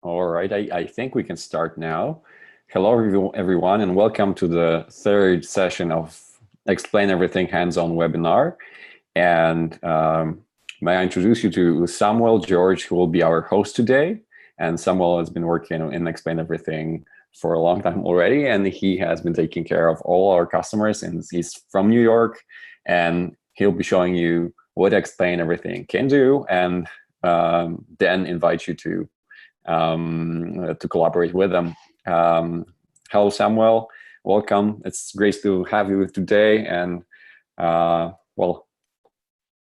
All right, I think we can start now. Hello, everyone, and welcome to the third session of Explain Everything Hands-On webinar. And may I introduce you to Samuel George, who will be our host today. And Samuel has been working in Explain Everything for a long time already, and he has been taking care of all our customers, and he's from New York, and he'll be showing you what Explain Everything can do, and then invite you to collaborate with them. Hello, Samuel. Welcome. It's great to have you today, and well,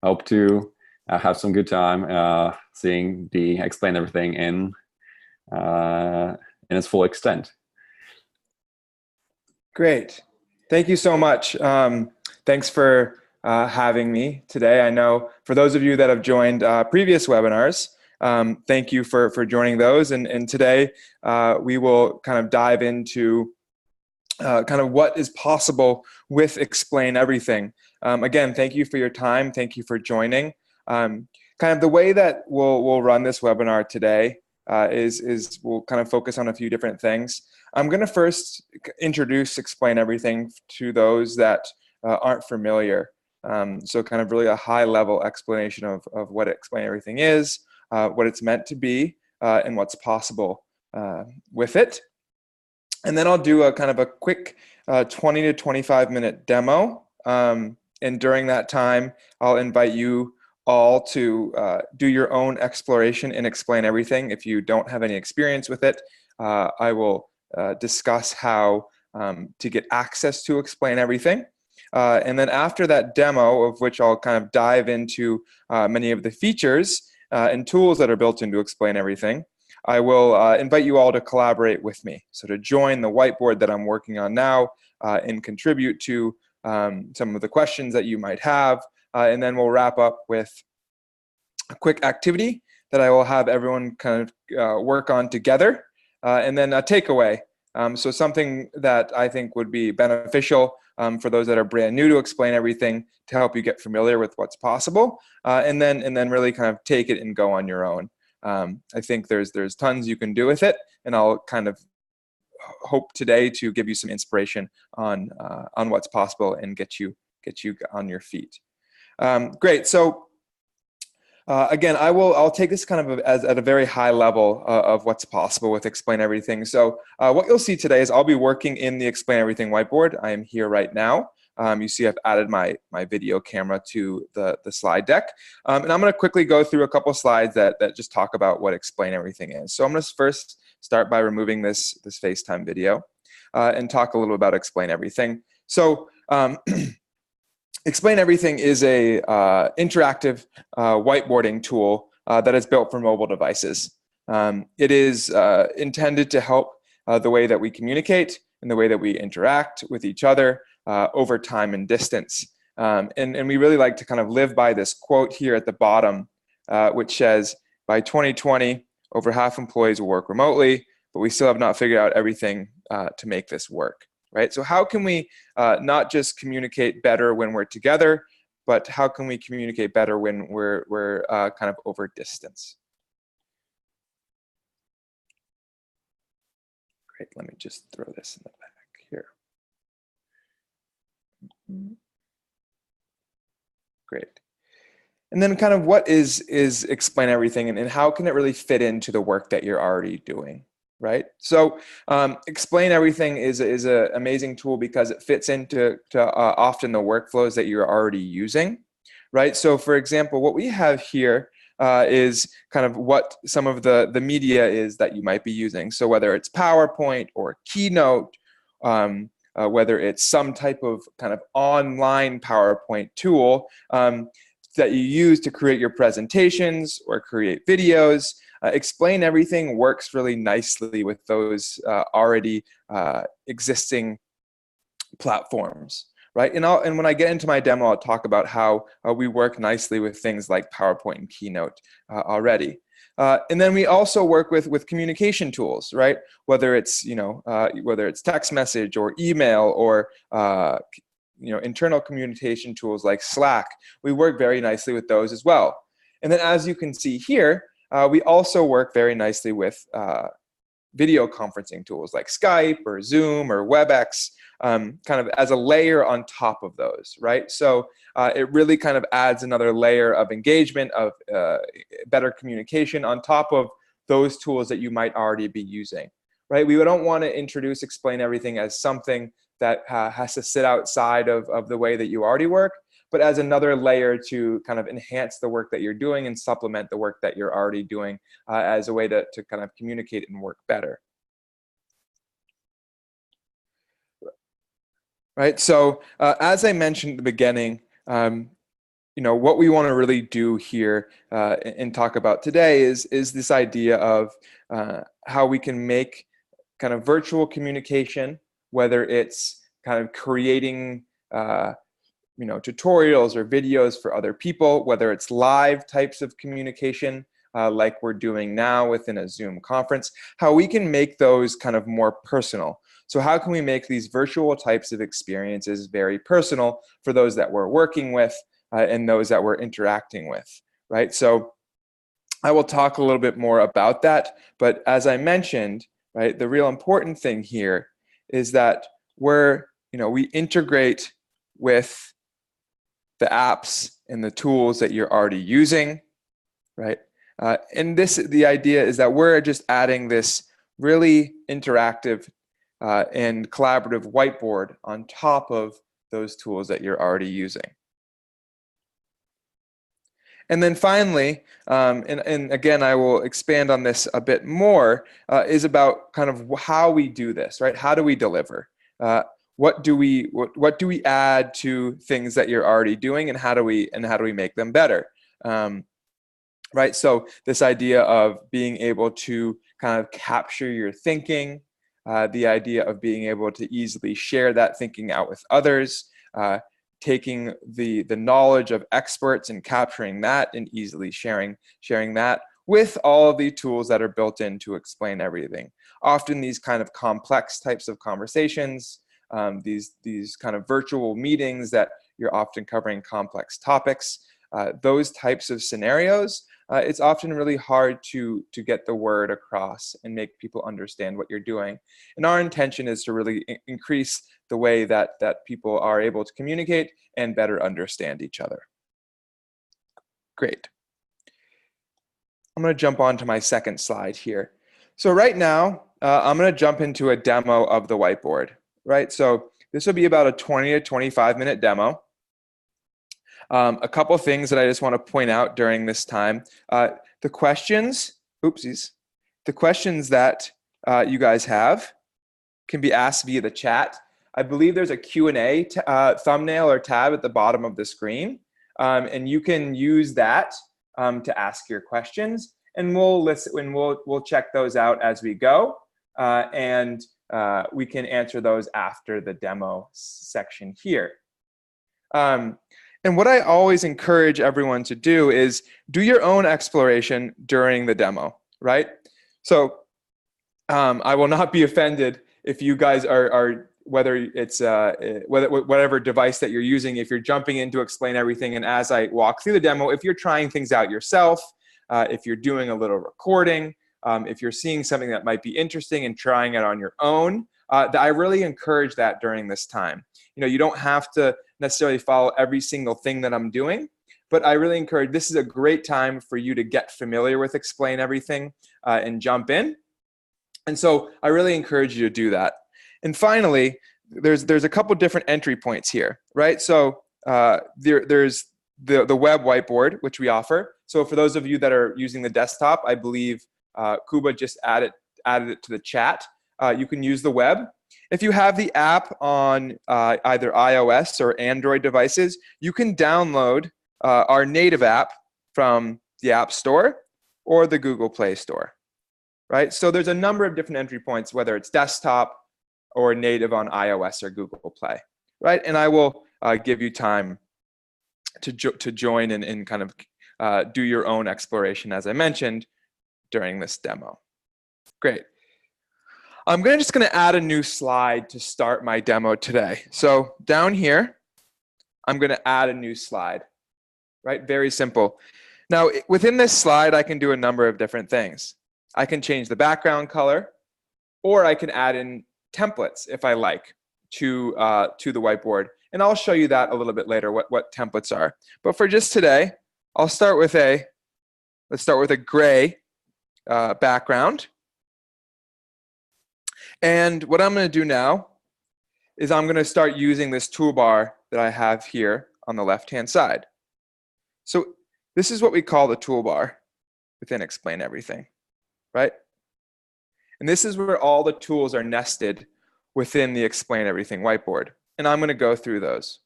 hope to have some good time seeing the Explain Everything in its full extent. Great. Thank you so much. Thanks for having me today. I know for those of you that have joined previous webinars, thank you for joining those. And today we will kind of dive into kind of what is possible with Explain Everything. Again, thank you for your time. Thank you for joining. Kind of the way that we'll run this webinar today is we'll kind of focus on a few different things. I'm going to first introduce Explain Everything to those that aren't familiar. So kind of really a high-level explanation of what Explain Everything is, what it's meant to be, and what's possible with it. And then I'll do a kind of a quick 20 to 25 minute demo. And during that time, I'll invite you all to do your own exploration and Explain Everything. If you don't have any experience with it, I will discuss how to get access to Explain Everything. And then after that demo, of which I'll kind of dive into many of the features and tools that are built into Explain Everything, I will invite you all to collaborate with me. So to join the whiteboard that I'm working on now and contribute to some of the questions that you might have. And then we'll wrap up with a quick activity that I will have everyone kind of work on together. And then a takeaway. So something that I think would be beneficial for those that are brand new to Explain Everything to help you get familiar with what's possible. And then really kind of take it and go on your own. I think there's tons you can do with it, and I'll kind of hope today to give you some inspiration on what's possible and get you on your feet. Great. So again, I'll take this kind of as at a very high level of what's possible with Explain Everything. So what you'll see today is I'll be working in the Explain Everything whiteboard. I am here right now. You see I've added my video camera to the slide deck. And I'm going to quickly go through a couple slides that just talk about what Explain Everything is. So I'm going to first start by removing this FaceTime video and talk a little about Explain Everything. So Explain Everything is a interactive whiteboarding tool that is built for mobile devices. It is intended to help the way that we communicate and the way that we interact with each other over time and distance. And we really like to kind of live by this quote here at the bottom, which says, by 2020, over half employees will work remotely, but we still have not figured out everything to make this work, right? So how can we not just communicate better when we're together, but how can we communicate better when we're kind of over distance? Great, let me just throw this in the back here. Great. And then kind of what is Explain Everything, and how can it really fit into the work that you're already doing, right? So Explain Everything is an amazing tool because it fits into often the workflows that you're already using, right? So for example, what we have here is kind of what some of the media is that you might be using. So whether it's PowerPoint or Keynote, whether it's some type of kind of online PowerPoint tool that you use to create your presentations or create videos. Explain Everything works really nicely with those already existing platforms, right? And when I get into my demo, I'll talk about how we work nicely with things like PowerPoint and Keynote already. And then we also work with communication tools, right? Whether it's whether it's text message or email or internal communication tools like Slack, we work very nicely with those as well. And then as you can see here, We also work very nicely with video conferencing tools like Skype or Zoom or WebEx, kind of as a layer on top of those, right? So it really kind of adds another layer of engagement, of better communication on top of those tools that you might already be using, right? We don't want to introduce Explain Everything as something that has to sit outside of the way that you already work, but as another layer to kind of enhance the work that you're doing and supplement the work that you're already doing as a way to kind of communicate and work better. Right, so as I mentioned at the beginning, what we want to really do here and talk about today is this idea of how we can make kind of virtual communication, whether it's kind of creating tutorials or videos for other people, whether it's live types of communication like we're doing now within a Zoom conference, how we can make those kind of more personal. So how can we make these virtual types of experiences very personal for those that we're working with and those that we're interacting with, right? So I will talk a little bit more about that, but as I mentioned, right, the real important thing here is that we integrate with the apps and the tools that you're already using, right? And the idea is that we're just adding this really interactive and collaborative whiteboard on top of those tools that you're already using. And then finally, and again, I will expand on this a bit more, is about kind of how we do this, right? How do we deliver? What do we add to things that you're already doing, and how do we make them better? Right. So this idea of being able to kind of capture your thinking, the idea of being able to easily share that thinking out with others, taking the knowledge of experts and capturing that and easily sharing that with all of the tools that are built in to explain everything. Often these kind of complex types of conversations, these kind of virtual meetings that you're often covering complex topics, those types of scenarios, it's often really hard to get the word across and make people understand what you're doing. And our intention is to really increase the way that people are able to communicate and better understand each other. Great. I'm going to jump on to my second slide here. So right now, I'm going to jump into a demo of the whiteboard, right? So this will be about a 20 to 25 minute demo. A couple things that I just want to point out during this time. The questions that you guys have can be asked via the chat. I believe there's a Q&A thumbnail or tab at the bottom of the screen, and you can use that to ask your questions, and we'll check those out as we go, and we can answer those after the demo section here. And what I always encourage everyone to do is do your own exploration during the demo, right? So I will not be offended if you guys are whether it's whatever device that you're using, if you're jumping in to explain everything, and as I walk through the demo, if you're trying things out yourself, if you're doing a little recording, if you're seeing something that might be interesting and trying it on your own, I really encourage that during this time. You don't have to necessarily follow every single thing that I'm doing, but I really encourage, this is a great time for you to get familiar with Explain Everything and jump in. And so I really encourage you to do that. And finally, there's a couple different entry points here, right? So there's the web whiteboard, which we offer. So for those of you that are using the desktop, I believe Kuba just added it to the chat. You can use the web. If you have the app on either iOS or Android devices, you can download our native app from the App Store or the Google Play Store, right? So there's a number of different entry points, whether it's desktop or native on iOS or Google Play, right? And I will give you time to join and kind of do your own exploration, as I mentioned, during this demo. Great. I'm just going to add a new slide to start my demo today. So down here, I'm going to add a new slide, right? Very simple. Now, within this slide, I can do a number of different things. I can change the background color, or I can add in templates if I like to the whiteboard. And I'll show you that a little bit later, what templates are. But for just today, let's start with a gray background. And what I'm going to do now is I'm going to start using this toolbar that I have here on the left-hand side. So this is what we call the toolbar within Explain Everything, right? And this is where all the tools are nested within the Explain Everything whiteboard. And I'm going to go through those.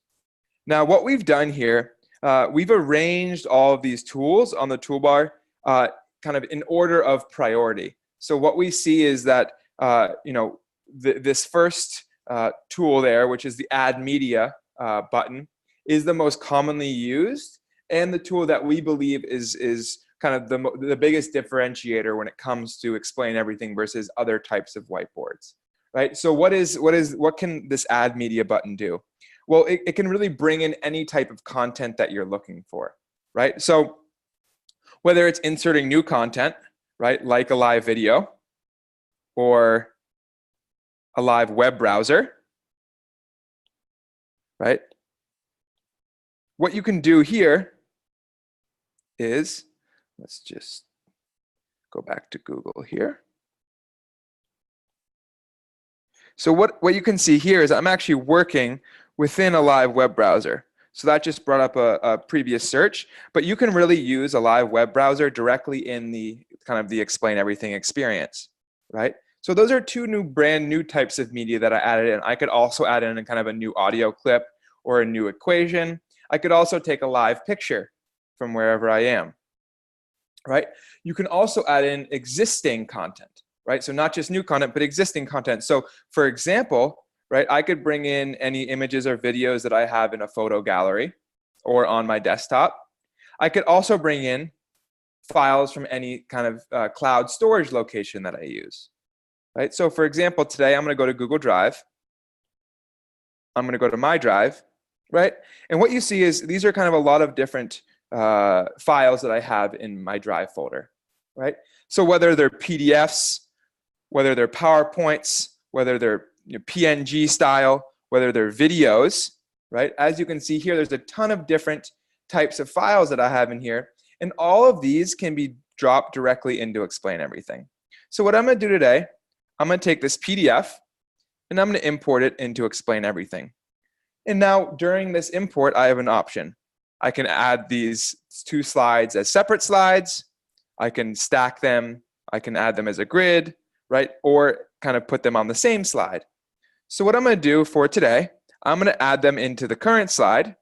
Now, what we've done here, we've arranged all of these tools on the toolbar kind of in order of priority. So what we see is that this first tool there, which is the Add Media button, is the most commonly used, and the tool that we believe is kind of the biggest differentiator when it comes to Explain Everything versus other types of whiteboards, right? So what can this Add Media button do? Well, it can really bring in any type of content that you're looking for, right? So whether it's inserting new content, right, like a live video or a live web browser, right? What you can do here is, let's just go back to Google here. So what you can see here is I'm actually working within a live web browser. So that just brought up a previous search, but you can really use a live web browser directly in the kind of the Explain Everything experience, right? So those are two brand new types of media that I added in. I could also add in kind of a new audio clip or a new equation. I could also take a live picture from wherever I am, right? You can also add in existing content, right? So not just new content, but existing content. So for example, right, I could bring in any images or videos that I have in a photo gallery or on my desktop. I could also bring in files from any kind of cloud storage location that I use, right? So for example, today I'm going to go to Google Drive. I'm going to go to My Drive, right? And what you see is these are kind of a lot of different files that I have in my Drive folder, right? So whether they're PDFs, whether they're PowerPoints, whether they're PNG style, whether they're videos, right? As you can see here, there's a ton of different types of files that I have in here, and all of these can be dropped directly into Explain Everything. So what I'm going to do today, I'm going to take this PDF and I'm going to import it into Explain Everything. And now during this import, I have an option. I can add these two slides as separate slides. I can stack them. I can add them as a grid, right? Or kind of put them on the same slide. So what I'm going to do for today, I'm going to add them into the current slide,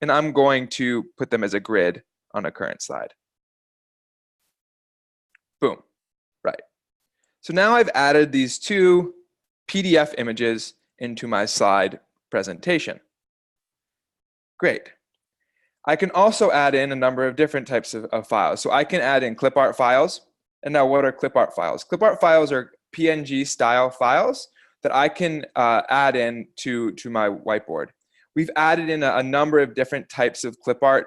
and I'm going to put them as a grid on a current slide. Boom, right. So now I've added these two PDF images into my slide presentation. Great. I can also add in a number of different types of files. So I can add in clip art files. And now what are clip art files? Clip art files are PNG style files that I can add in to my whiteboard. We've added in a number of different types of clip art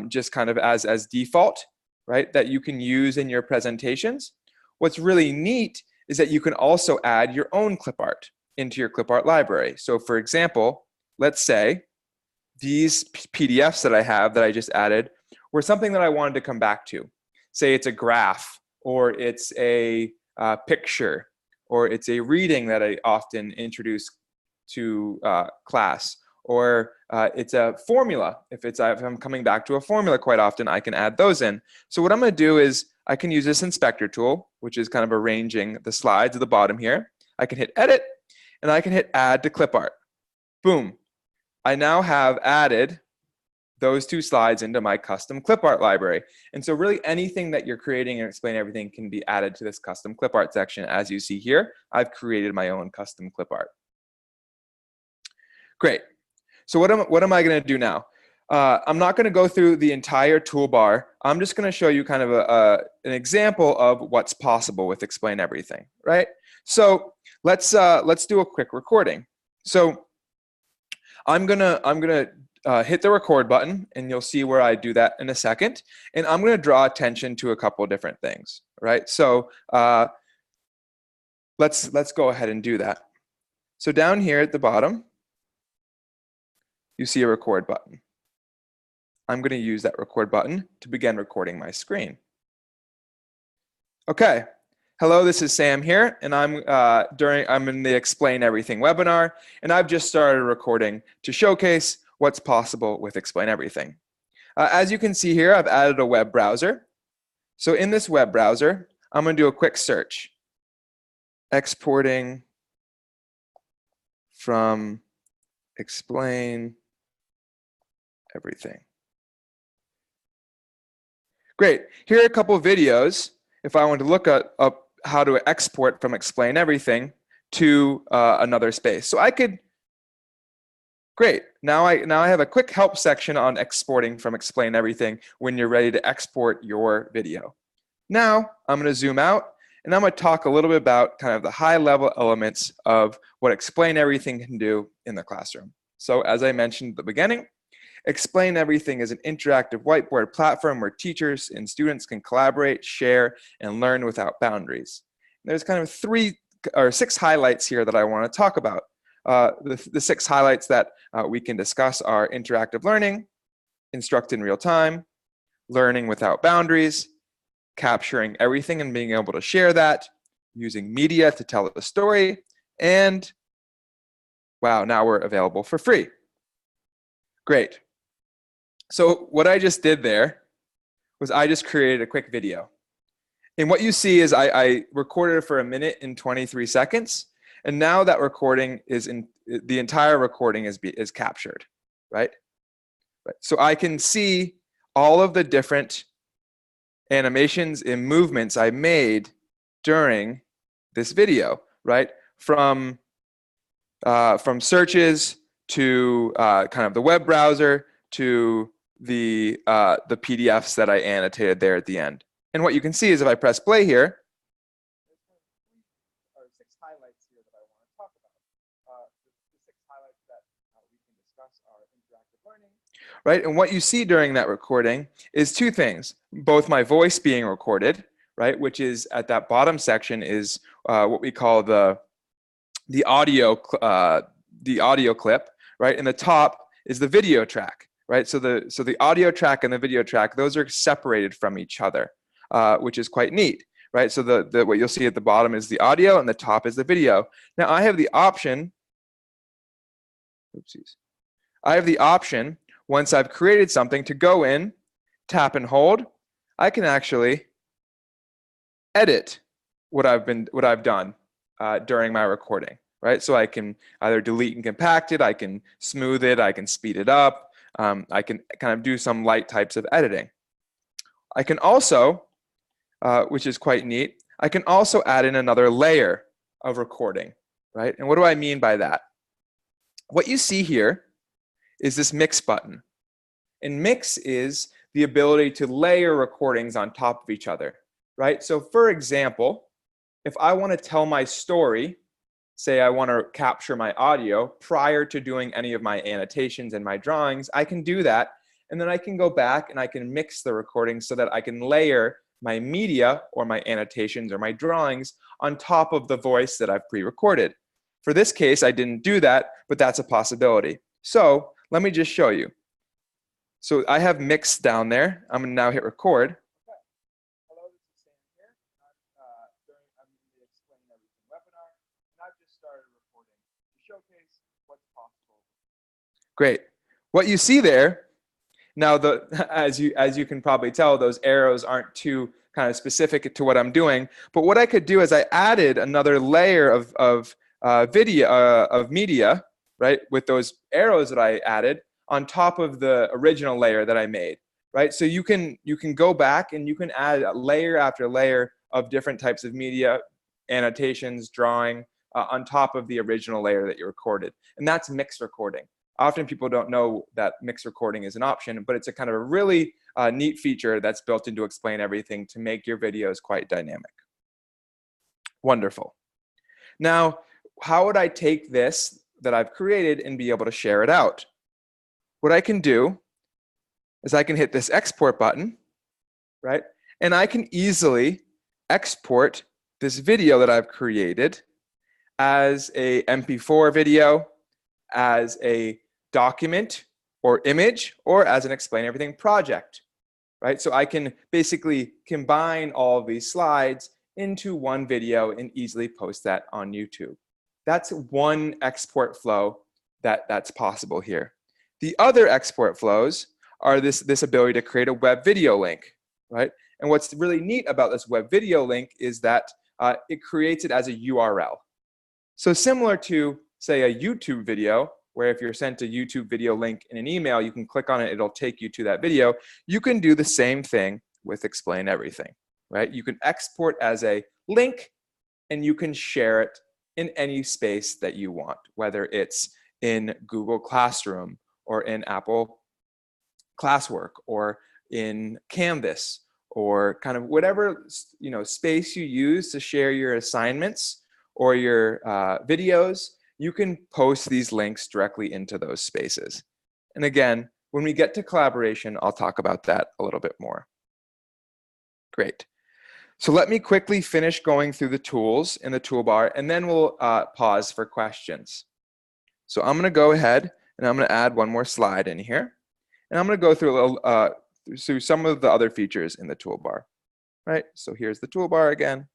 just kind of as default, right, that you can use in your presentations. What's really neat is that you can also add your own clip art into your clip art library. So for example, let's say these PDFs that I have that I just added were something that I wanted to come back to. Say it's a graph, or it's a picture, or it's a reading that I often introduce to class, or it's a formula. If I'm coming back to a formula quite often, I can add those in. So what I'm going to do is I can use this inspector tool, which is kind of arranging the slides at the bottom here. I can hit edit, and I can hit add to clip art. Boom. I now have added those two slides into my custom clip art library. And so really anything that you're creating and Explain Everything can be added to this custom clip art section. As you see here, I've created my own custom clip art. Great. So what am I going to do now? I'm not going to go through the entire toolbar. I'm just going to show you kind of an example of what's possible with Explain Everything, right? So let's do a quick recording. So I'm gonna hit the record button, and you'll see where I do that in a second. And I'm going to draw attention to a couple of different things, right? So let's go ahead and do that. So down here at the bottom, you see a record button. I'm going to use that record button to begin recording my screen. Okay. Hello, this is Sam here, and I'm in the Explain Everything webinar, and I've just started recording to showcase what's possible with Explain Everything. As you can see here, I've added a web browser. So in this web browser, I'm going to do a quick search. Exporting from Explain Everything. Great. Here are a couple of videos if I want to look up how to export from Explain Everything to another space. So I could, great. Now I have a quick help section on exporting from Explain Everything when you're ready to export your video. Now I'm going to zoom out, and I'm going to talk a little bit about kind of the high level elements of what Explain Everything can do in the classroom. So as I mentioned at the beginning, Explain Everything is an interactive whiteboard platform where teachers and students can collaborate, share, and learn without boundaries. There's kind of 6 highlights here that I want to talk about. The 6 highlights that we can discuss are interactive learning, instruct in real time, learning without boundaries, capturing everything and being able to share that, using media to tell the story, and wow, now we're available for free. Great. So what I just did there was I just created a quick video. And what you see is I recorded it for 1 minute and 23 seconds. And now that recording the entire recording is captured, right? So I can see all of the different animations and movements I made during this video, right? From searches to kind of the web browser to the PDFs that I annotated there at the end. And what you can see is if I press play here, there are 6 highlights here that I want to talk about. The 6 highlights that we can discuss are interactive learning, right? And what you see during that recording is 2 things: both my voice being recorded, right, which is at that bottom section is what we call the audio clip, right? And the top is the video track. Right, so the audio track and the video track, those are separated from each other, which is quite neat, right? So what you'll see at the bottom is the audio and the top is the video. Now I have the option, oopsies. I have the option, once I've created something, to go in, tap and hold. I can actually edit what I've done during my recording, right? So I can either delete and compact it, I can smooth it, I can speed it up. I can kind of do some light types of editing. I can also, which is quite neat, I can also add in another layer of recording, right? And what do I mean by that? What you see here is this mix button. And mix is the ability to layer recordings on top of each other, right? So for example, if I want to tell my story, say I want to capture my audio prior to doing any of my annotations and my drawings, I can do that. And then I can go back and I can mix the recording so that I can layer my media or my annotations or my drawings on top of the voice that I've pre-recorded. For this case, I didn't do that, but that's a possibility. So let me just show you. So I have mix down there. I'm going to now hit record. Great. What you see there, now as you can probably tell, those arrows aren't too kind of specific to what I'm doing. But what I could do is I added another layer of media, right, with those arrows that I added on top of the original layer that I made, right? So you can go back and you can add layer after layer of different types of media, annotations, drawing on top of the original layer that you recorded, and that's mixed recording. Often people don't know that mixed recording is an option, but it's a kind of a really neat feature that's built into Explain Everything to make your videos quite dynamic. Wonderful. Now, how would I take this that I've created and be able to share it out? what I can do is I can hit this export button, right? And I can easily export this video that I've created as a MP4 video, as a document or image, or as an Explain Everything project, right? So I can basically combine all of these slides into one video and easily post that on YouTube. That's one export flow that's possible here. The other export flows are this ability to create a web video link, right? And what's really neat about this web video link is that it creates it as a URL. So similar to, say, a YouTube video, where if you're sent a YouTube video link in an email, you can click on it, it'll take you to that video. You can do the same thing with Explain Everything, right? You can export as a link and you can share it in any space that you want, whether it's in Google Classroom or in Apple Classwork or in Canvas or kind of whatever space you use to share your assignments or your videos. You can post these links directly into those spaces. And again, when we get to collaboration, I'll talk about that a little bit more. Great. So let me quickly finish going through the tools in the toolbar, and then we'll pause for questions. So I'm going to go ahead and I'm going to add one more slide in here. And I'm going to go through a little, through some of the other features in the toolbar. Right? So here's the toolbar again.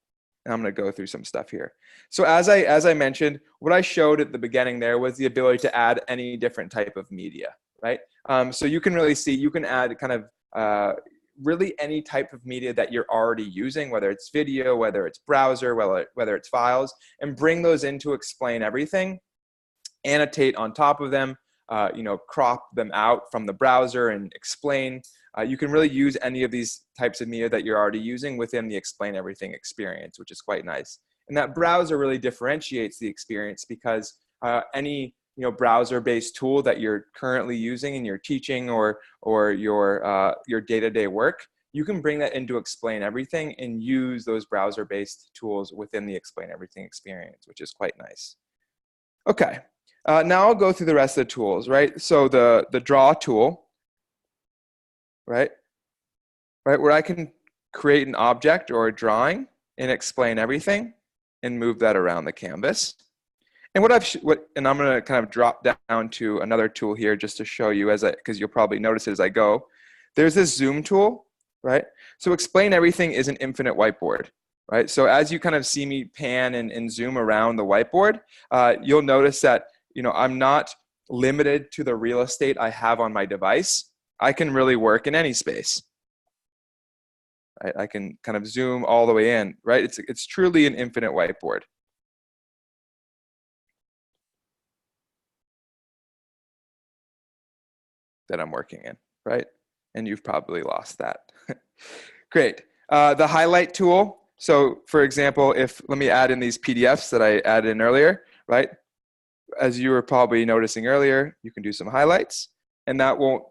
And I'm going to go through some stuff here. So as I mentioned, what I showed at the beginning there was the ability to add any different type of media, right? So you can really see, you can add kind of really any type of media that you're already using, whether it's video, whether it's browser, whether it's files, and bring those into Explain Everything, annotate on top of them, crop them out from the browser and explain. You can really use any of these types of media that you're already using within the Explain Everything experience, which is quite nice. And that browser really differentiates the experience because any browser-based tool that you're currently using in your teaching or your day-to-day work, you can bring that into Explain Everything and use those browser-based tools within the Explain Everything experience, which is quite nice. Okay, now I'll go through the rest of the tools, right? So the draw tool, right, where I can create an object or a drawing and Explain Everything and move that around the canvas. And and I'm going to kind of drop down to another tool here just to show you because you'll probably notice it as I go. There's this zoom tool, right? So Explain Everything is an infinite whiteboard, right? So as you kind of see me pan and zoom around the whiteboard, you'll notice that I'm not limited to the real estate I have on my device. I can really work in any space. Right? I can kind of zoom all the way in, right? It's truly an infinite whiteboard. That I'm working in, right? And you've probably lost that. Great. The highlight tool. So for example, let me add in these PDFs that I added in earlier, right? As you were probably noticing earlier, you can do some highlights. And that won't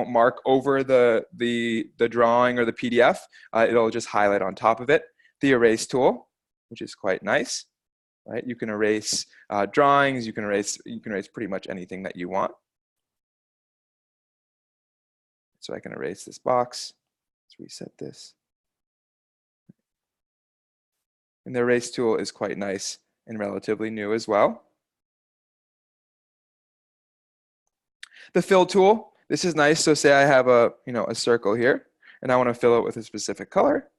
mark over the drawing or the PDF. It'll just highlight on top of it. The erase tool, which is quite nice, right? You can erase drawings. You can erase pretty much anything that you want. So I can erase this box. Let's reset this. And the erase tool is quite nice and relatively new as well. The fill tool, this is nice. So say I have a circle here and I want to fill it with a specific color.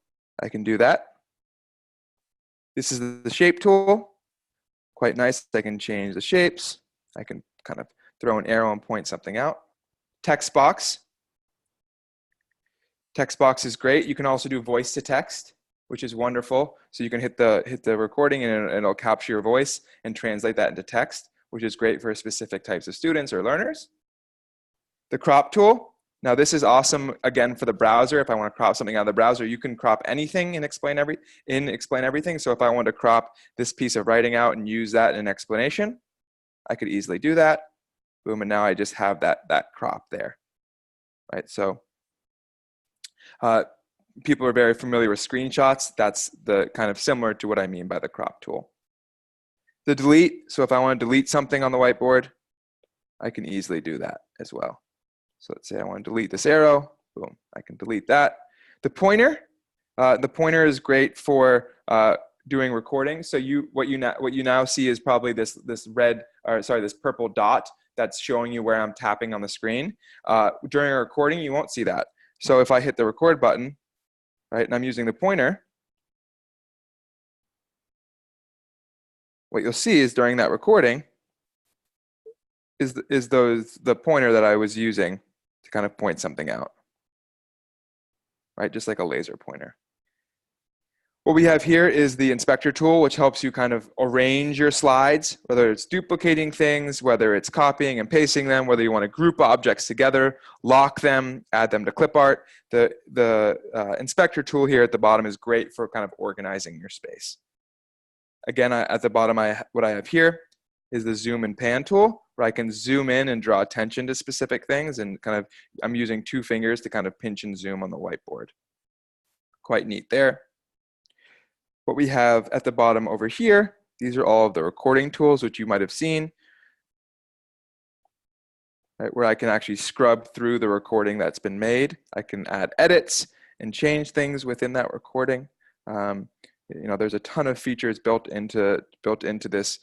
I can do that. This is the shape tool, quite nice. I can change the shapes. I can kind of throw an arrow and point something out. Text box. Text box is great. You can also do voice to text, which is wonderful. So you can hit the recording and it'll capture your voice and translate that into text, which is great for specific types of students or learners. The crop tool. Now this is awesome, again, for the browser. If I want to crop something out of the browser, you can crop anything in Explain Everything. So if I want to crop this piece of writing out and use that in an explanation, I could easily do that. Boom, and now I just have that crop there, right? So people are very familiar with screenshots. That's the kind of similar to what I mean by the crop tool. The delete, so if I want to delete something on the whiteboard, I can easily do that as well. So let's say I want to delete this arrow. Boom, I can delete that. The pointer is great for doing recording. So what you now see is probably this purple dot that's showing you where I'm tapping on the screen. During a recording, you won't see that. So if I hit the record button, right, and I'm using the pointer, what you'll see is during that recording is the pointer that I was using to kind of point something out, right? Just like a laser pointer. What we have here is the inspector tool, which helps you kind of arrange your slides, whether it's duplicating things, whether it's copying and pasting them, whether you want to group objects together, lock them, add them to clip art. The inspector tool here at the bottom is great for kind of organizing your space. Again, at the bottom, what I have here is the zoom and pan tool, where I can zoom in and draw attention to specific things, and I'm using 2 fingers to kind of pinch and zoom on the whiteboard. Quite neat there. What we have at the bottom over here, these are all of the recording tools, which you might have seen, right, where I can actually scrub through the recording that's been made. I can add edits and change things within that recording. There's a ton of features built into this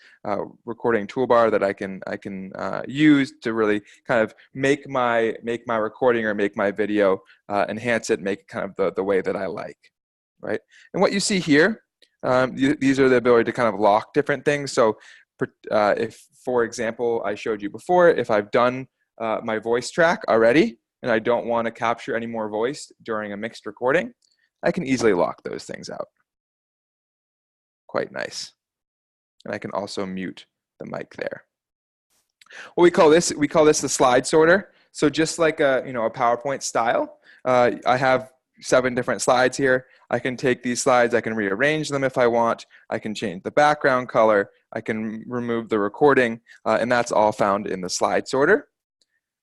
recording toolbar that I can use to really kind of make my recording or make my video, enhance it, make it kind of the way that I like, right? And what you see here, these are the ability to kind of lock different things. So if, for example, I showed you before, if I've done my voice track already and I don't want to capture any more voice during a mixed recording, I can easily lock those things out. Quite nice. And I can also mute the mic there. What we call this the slide sorter. So just like a PowerPoint style, I have 7 different slides here. I can take these slides, I can rearrange them if I want, I can change the background color, I can remove the recording, and that's all found in the slide sorter.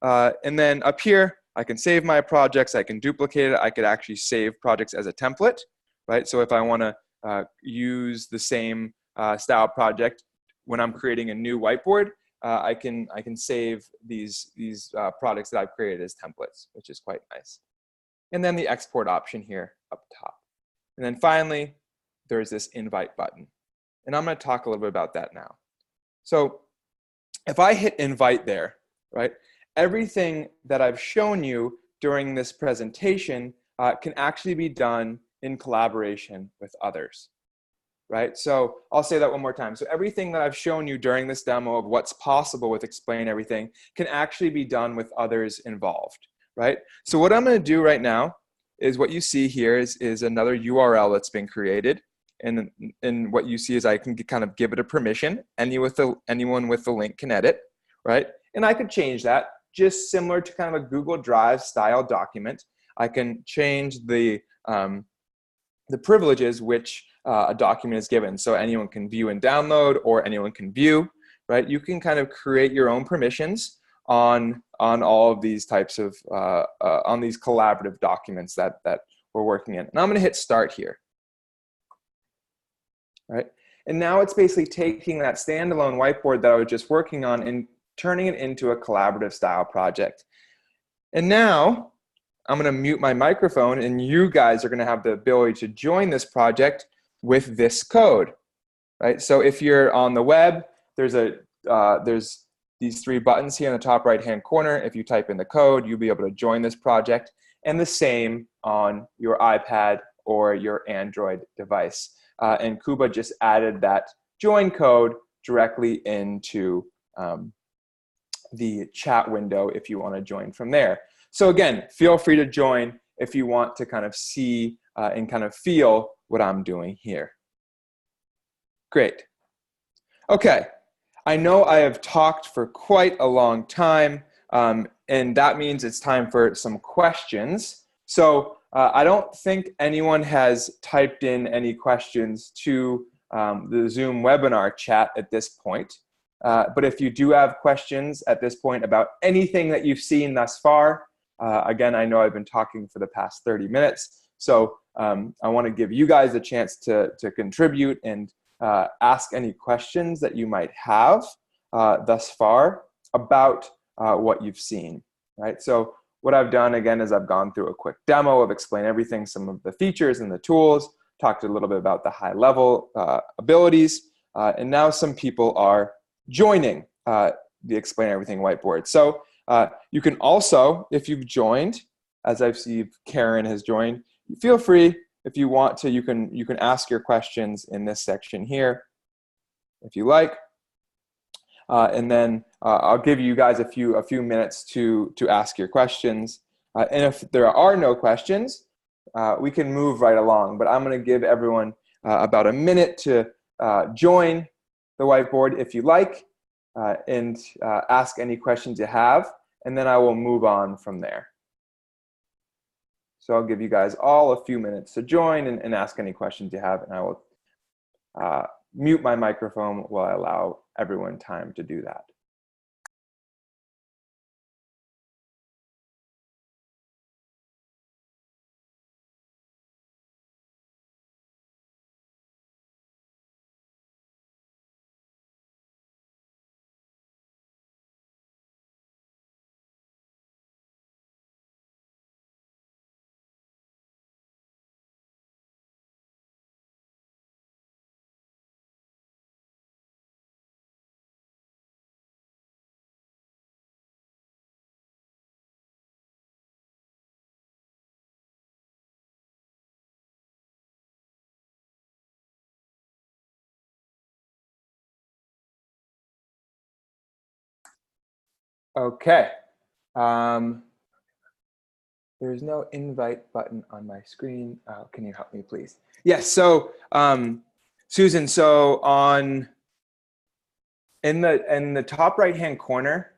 And then up here, I can save my projects, I can duplicate it, I could actually save projects as a template, right? So if I want to use the same style project when I'm creating a new whiteboard, I can save these products that I've created as templates, which is quite nice. And then the export option here up top. And then finally, there's this invite button. And I'm going to talk a little bit about that now. So if I hit invite there, right, everything that I've shown you during this presentation can actually be done in collaboration with others, right? So I'll say that one more time. So everything that I've shown you during this demo of what's possible with Explain Everything can actually be done with others involved, right? So what I'm going to do right now is what you see here is another URL that's been created. And what you see is I can kind of give it a permission. Anyone with the link can edit, right? And I could change that just similar to kind of a Google Drive style document. I can change the privileges which a document is given. So anyone can view and download, or anyone can view, right? You can kind of create your own permissions on all of these types of, on these collaborative documents that we're working in. And I'm gonna hit start here, right? And now it's basically taking that standalone whiteboard that I was just working on and turning it into a collaborative style project. And now I'm gonna mute my microphone, and you guys are gonna have the ability to join this project with this code, right? So if you're on the web, there's these 3 buttons here in the top right-hand corner. If you type in the code, you'll be able to join this project, and the same on your iPad or your Android device. And Kuba just added that join code directly into the chat window if you want to join from there. So again, feel free to join if you want to kind of see and kind of feel what I'm doing here. Great. Okay. I know I have talked for quite a long time, and that means it's time for some questions. So I don't think anyone has typed in any questions to the Zoom webinar chat at this point. But if you do have questions at this point about anything that you've seen thus far, again, I know I've been talking for the past 30 minutes, so I want to give you guys a chance to contribute and ask any questions that you might have thus far about what you've seen, right? So what I've done, again, is I've gone through a quick demo of Explain Everything, some of the features and the tools, talked a little bit about the high-level abilities, and now some people are joining the Explain Everything whiteboard. So you can also, if you've joined, as I've seen Karen has joined, feel free, if you want to, you can ask your questions in this section here, if you like. And then I'll give you guys a few minutes to ask your questions. And if there are no questions, we can move right along. But I'm going to give everyone about a minute to join the whiteboard if you like, and ask any questions you have, and then I will move on from there. So I'll give you guys all a few minutes to join and ask any questions you have, and I will mute my microphone while I allow everyone time to do that. Okay. There's no invite button on my screen. Can you help me, please? Yes. So, Susan. So in the top right-hand corner,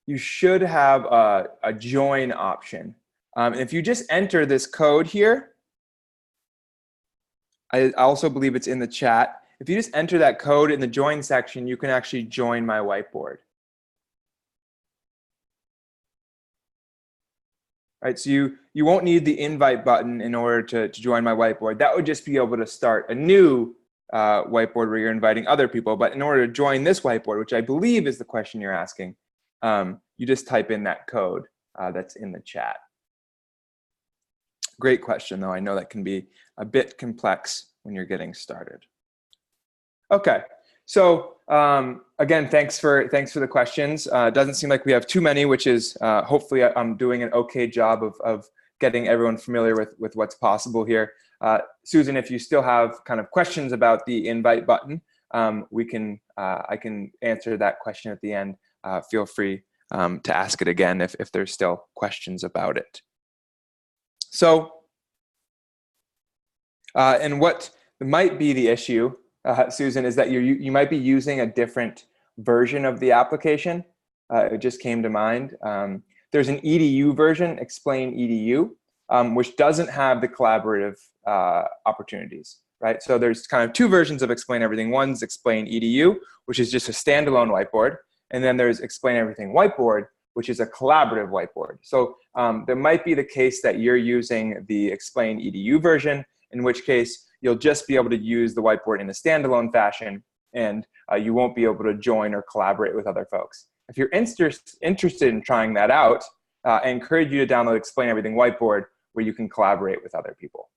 you should have a join option. If you just enter this code here, I also believe it's in the chat. If you just enter that code in the join section, you can actually join my whiteboard. Right, so you won't need the invite button in order to join my whiteboard. That would just be able to start a new whiteboard where you're inviting other people. But in order to join this whiteboard, which I believe is the question you're asking, you just type in that code that's in the chat. Great question, though. I know that can be a bit complex when you're getting started. Okay, so again, thanks for the questions. It doesn't seem like we have too many, which is hopefully I'm doing an okay job of getting everyone familiar with what's possible here. Susan, if you still have kind of questions about the invite button, I can answer that question at the end. Feel free to ask it again if there's still questions about it. So, and what might be the issue, Susan, is that you might be using a different version of the application. It just came to mind. There's an EDU version, Explain EDU, which doesn't have the collaborative opportunities, right? So there's kind of two versions of Explain Everything. One's Explain EDU, which is just a standalone whiteboard. And then there's Explain Everything Whiteboard, which is a collaborative whiteboard. So there might be the case that you're using the Explain EDU version, in which case you'll just be able to use the whiteboard in a standalone fashion, and you won't be able to join or collaborate with other folks. If you're interested in trying that out, I encourage you to download Explain Everything Whiteboard, where you can collaborate with other people.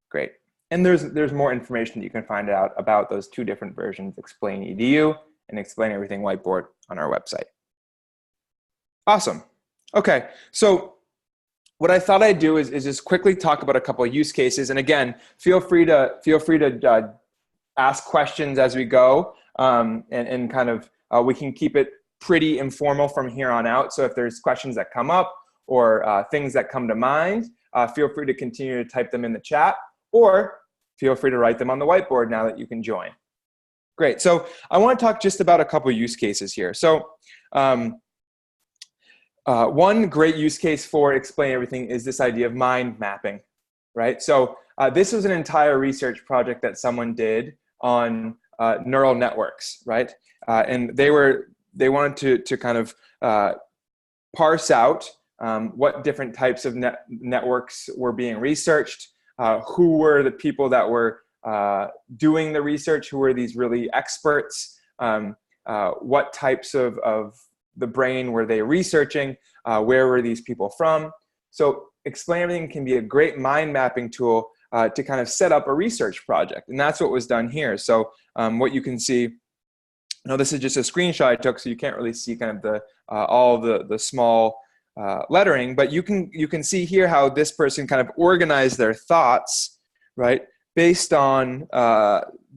Great. And there's more information that you can find out about those two different versions, Explain EDU and Explain Everything Whiteboard, on our website. Awesome. Okay, so what I thought I'd do is just quickly talk about a couple of use cases. And again, feel free to ask questions as we go, and kind of we can keep it pretty informal from here on out. So if there's questions that come up or things that come to mind, feel free to continue to type them in the chat, or feel free to write them on the whiteboard now that you can join. Great. So I want to talk just about a couple of use cases here. So one great use case for Explain Everything is this idea of mind mapping, right? So this was an entire research project that someone did on neural networks, right? And they wanted to kind of parse out what different types of networks were being researched, who were the people that were doing the research, who were these really experts, what types of the brain were they researching, where were these people from. So Explain Everything can be a great mind mapping tool to kind of set up a research project. And that's what was done here. So what you can see, this is just a screenshot I took, so you can't really see kind of the all the small lettering, but you can see here how this person kind of organized their thoughts, right, based on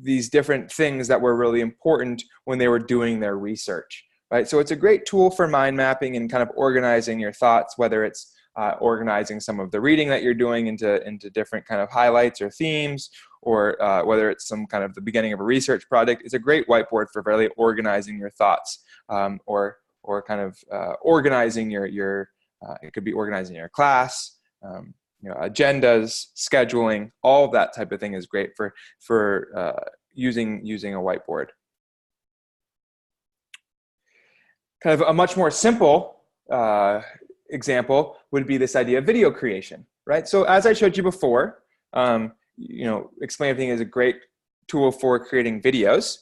these different things that were really important when they were doing their research, right? So it's a great tool for mind mapping and kind of organizing your thoughts, whether it's organizing some of the reading that you're doing into different kind of highlights or themes, or whether it's some kind of the beginning of a research project. It's a great whiteboard for really organizing your thoughts, or kind of organizing your it could be organizing your class, agendas, scheduling. All of that type of thing is great for using a whiteboard. Kind of a much more simple example would be this idea of video creation, right? So as I showed you before, Explain Everything is a great tool for creating videos.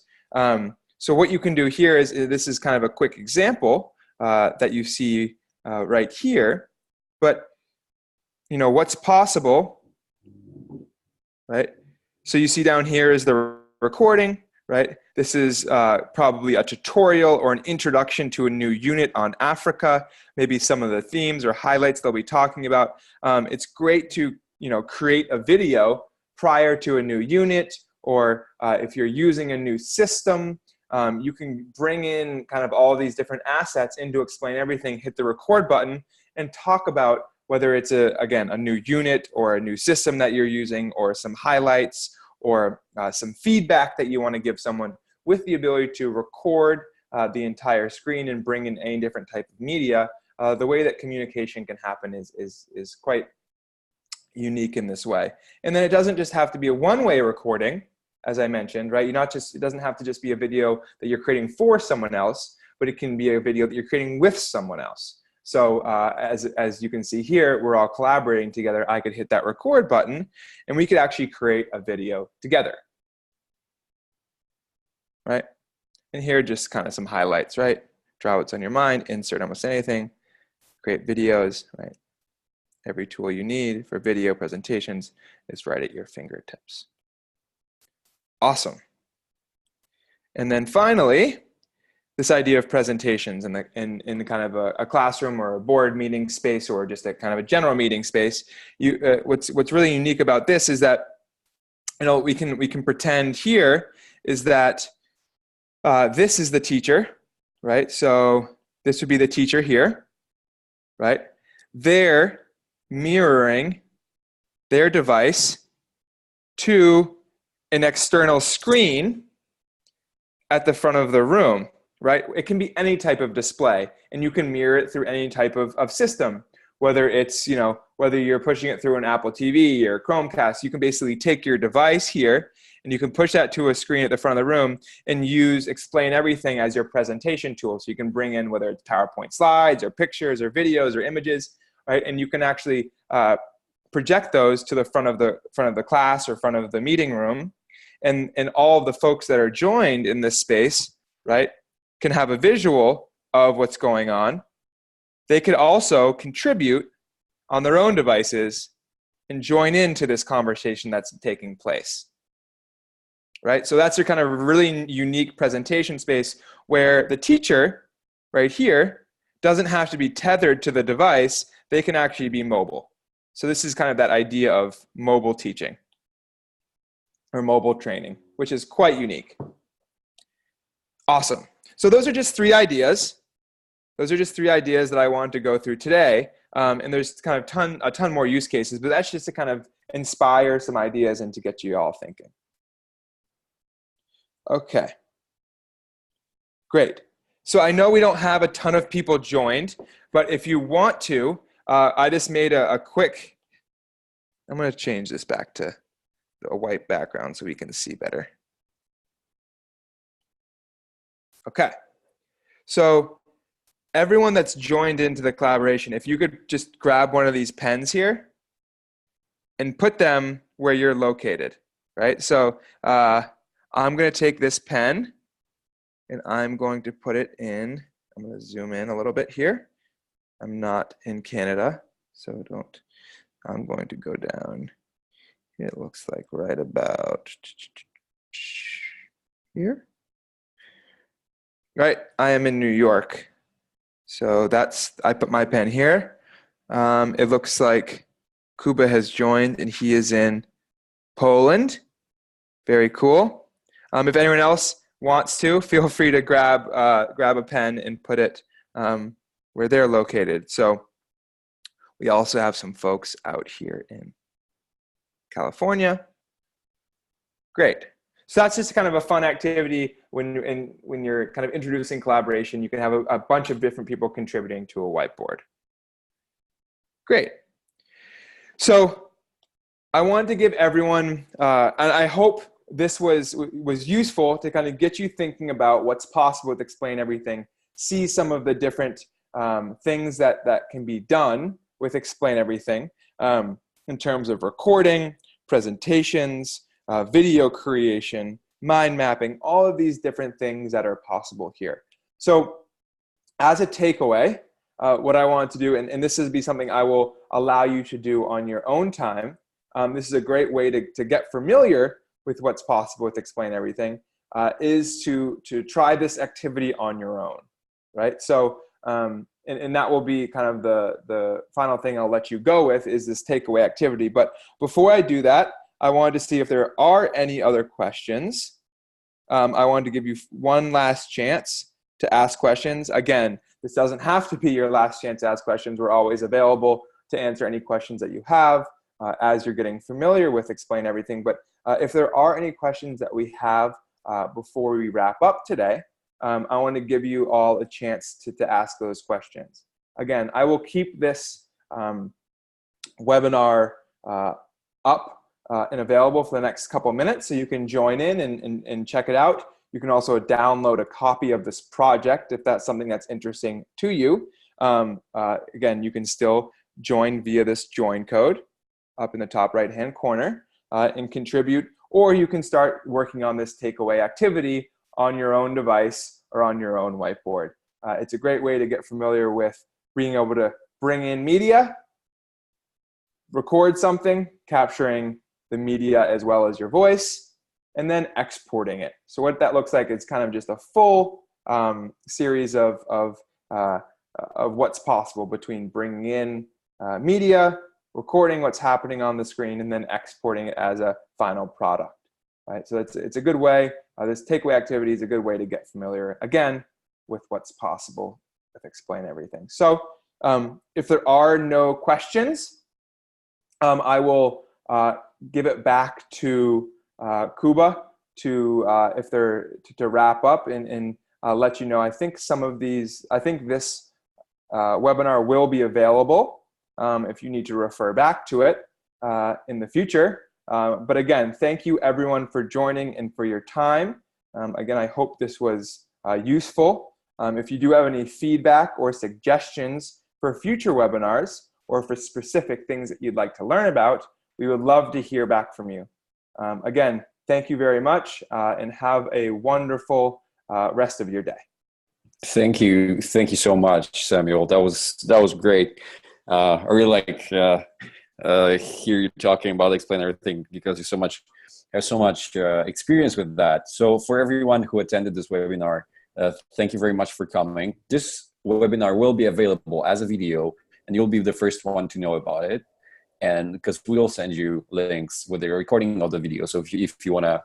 So what you can do here is, this is kind of a quick example that you see right here, but what's possible, right? So you see down here is the recording, right? This is probably a tutorial or an introduction to a new unit on Africa, maybe some of the themes or highlights they'll be talking about. It's great to create a video prior to a new unit, or if you're using a new system, you can bring in kind of all these different assets into Explain Everything, hit the record button, and talk about whether it's again a new unit or a new system that you're using, or some highlights, or some feedback that you want to give someone, with the ability to record the entire screen and bring in any different type of media. The way that communication can happen is quite unique in this way. And then it doesn't just have to be a one-way recording, as I mentioned, right? It doesn't have to just be a video that you're creating for someone else, but it can be a video that you're creating with someone else. So as you can see here, we're all collaborating together. I could hit that record button, and we could actually create a video together, right? And here, just kind of some highlights, right? Draw what's on your mind, insert almost anything, create videos, right? Every tool you need for video presentations is right at your fingertips. Awesome. And then finally, this idea of presentations in the kind of a classroom or a board meeting space, or just a kind of a general meeting space. What's really unique about this is that we can pretend here is that this is the teacher, right? So this would be the teacher here, right? They're mirroring their device to an external screen at the front of the room, right? It can be any type of display, and you can mirror it through any type of system, whether it's, whether you're pushing it through an Apple TV or Chromecast. You can basically take your device here and you can push that to a screen at the front of the room and use Explain Everything as your presentation tool. So you can bring in whether it's PowerPoint slides or pictures or videos or images, right? And you can actually project those to the front of the class or front of the meeting room, and all of the folks that are joined in this space, right, can have a visual of what's going on. They could also contribute on their own devices and join into this conversation that's taking place, right? So that's your kind of really unique presentation space where the teacher right here doesn't have to be tethered to the device. They can actually be mobile. So this is kind of that idea of mobile teaching or mobile training, which is quite unique. Awesome. So those are just three ideas. Those are just three ideas that I wanted to go through today. And there's kind of a ton more use cases, but that's just to kind of inspire some ideas and to get you all thinking. Okay. Great. So I know we don't have a ton of people joined, but if you want to, I just made a quick, I'm going to change this back to a white background so we can see better. Okay. So everyone that's joined into the collaboration, if you could just grab one of these pens here and put them where you're located, right? So I'm going to take this pen and I'm going to put it in. I'm going to zoom in a little bit here. I'm not in Canada, so I'm going to go down. It looks like right about here. Right, I am in New York. So I put my pen here. It looks like Kuba has joined and he is in Poland. Very cool. If anyone else wants to, feel free to grab a pen and put it where they're located. So we also have some folks out here in California. Great. So that's just kind of a fun activity when you're kind of introducing collaboration. You can have a bunch of different people contributing to a whiteboard. Great. So I wanted to give everyone, and I hope this was useful to kind of get you thinking about what's possible with Explain Everything, see some of the different things that can be done with Explain Everything in terms of recording, presentations, video creation, mind mapping, all of these different things that are possible here. So as a takeaway, what I want to do, and this is be something I will allow you to do on your own time. This is a great way to get familiar with what's possible with Explain Everything, is to try this activity on your own, right? So, and that will be kind of the final thing I'll let you go with is this takeaway activity. But before I do that, I wanted to see if there are any other questions. I wanted to give you one last chance to ask questions. Again, this doesn't have to be your last chance to ask questions. We're always available to answer any questions that you have as you're getting familiar with Explain Everything. But if there are any questions that we have before we wrap up today, I want to give you all a chance to ask those questions. Again, I will keep this webinar up and available for the next couple of minutes, so you can join in and check it out. You can also download a copy of this project if that's something that's interesting to you. Again, you can still join via this join code up in the top right-hand corner and contribute, or you can start working on this takeaway activity on your own device or on your own whiteboard. It's a great way to get familiar with being able to bring in media, record something, capturing the media as well as your voice, and then exporting it. So what that looks like is kind of just a full series of what's possible between bringing in media, recording what's happening on the screen, and then exporting it as a final product. Right? So it's a good way. This takeaway activity is a good way to get familiar, again, with what's possible with Explain Everything. So if there are no questions, I will give it back to Kuba to wrap up and let you know. I think this webinar will be available if you need to refer back to it in the future. But again, thank you everyone for joining and for your time. Again, I hope this was useful. If you do have any feedback or suggestions for future webinars or for specific things that you'd like to learn about, we would love to hear back from you. Again, thank you very much and have a wonderful rest of your day. Thank you so much, Samuel. That was great. I really like hear you talking about Explain Everything because you have so much experience with that. So for everyone who attended this webinar, thank you very much for coming. This webinar will be available as a video, and you'll be the first one to know about it. And because we'll send you links with the recording of the video. So if you want to,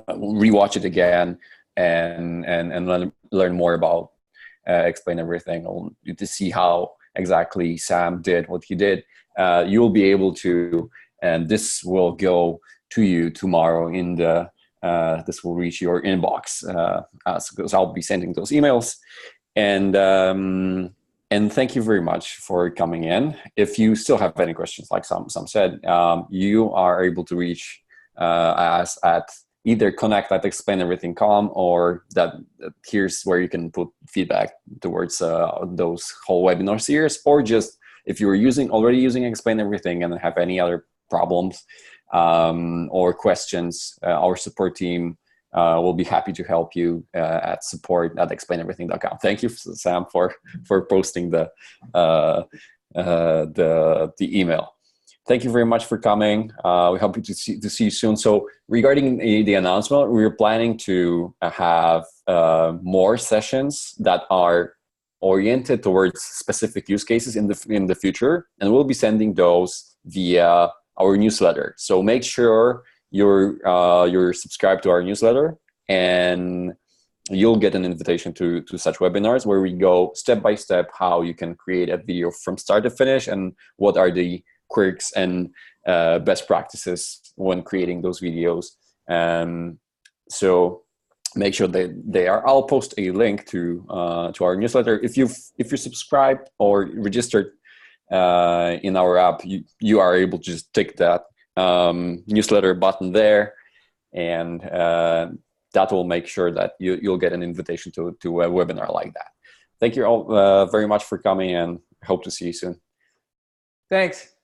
rewatch it again and learn more about Explain Everything, or to see how exactly Sam did what he did, you'll be able to, and this will go to you tomorrow in the, this will reach your inbox because I'll be sending those emails. And thank you very much for coming in. If you still have any questions, like some said, you are able to reach us at either connect@explaineverything.com, or here's where you can put feedback towards those whole webinar series, or just if you're already using Explain Everything and have any other problems or questions, our support team we'll be happy to help you at support@explaineverything.com. Thank you, Sam, for posting the email. Thank you very much for coming. We hope to see you soon. So regarding the announcement, we're planning to have more sessions that are oriented towards specific use cases in the future, and we'll be sending those via our newsletter. So make sure you're subscribed to our newsletter, and you'll get an invitation to such webinars where we go step by step how you can create a video from start to finish, and what are the quirks and best practices when creating those videos. So make sure that they are. I'll post a link to our newsletter. If you're subscribed or registered in our app, you are able to just tick that newsletter button there, and that will make sure that you'll get an invitation to a webinar like that. Thank you all very much for coming, and hope to see you soon. Thanks.